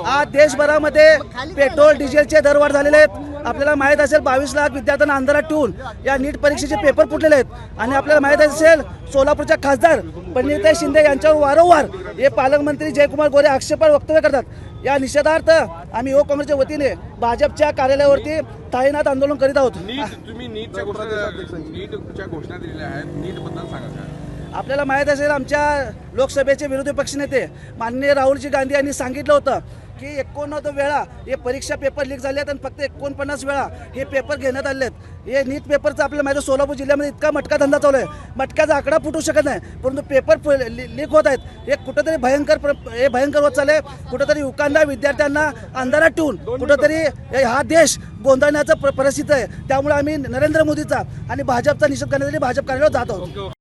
आज देशभरामध्ये पेट्रोल डिझेलचे दरवाढ झालेले आहेत। आपल्याला माहीत असेल 22 लाख विद्यार्थ्यांना अंधारात ठेवून या नीट परीक्षेचे पेपर फुटलेले आहेत आणि आपल्याला माहीत असेल सोलापूरच्या खासदार पंडितताई शिंदे यांच्यावर वारंवार हे पालकमंत्री जयकुमार गोरे आक्षेपार्ह वक्तव्य करतात। या निषेधार्थ आम्ही युवक काँग्रेसच्या वतीने भाजपच्या कार्यालयावरती ताईनाथ आंदोलन करीत आहोत। तुम्ही नीटच्या घोषणा दिलेल्या आहेत, नीट बद्दल सांगा काय? आपल्याला माहीत असेल आमच्या लोकसभेचे विरोधी पक्षनेते माननीय राहुलजी गांधी यांनी सांगितलं होतं की 89 वेळा हे परीक्षा पेपर लीक झाले आहेत आणि फक्त 49 वेळा हे पेपर घेण्यात आले आहेत। हे नीट पेपरचा आपल्याला माहिती सोलापूर जिल्ह्यामध्ये इतका मटका धंदा चालू आहे, मटक्याचा आकडा फुटू शकत नाही, परंतु पेपर लीक होत आहेत। हे कुठंतरी भयंकर होत चालले। कुठंतरी युवकांना विद्यार्थ्यांना अंधारात ठेवून कुठंतरी हा देश गोंधळण्याचा परिस्थिती आहे। त्यामुळे आम्ही नरेंद्र मोदीचा आणि भाजपचा निषेध करण्यासाठी भाजप कार्यालयावर जात आहोत।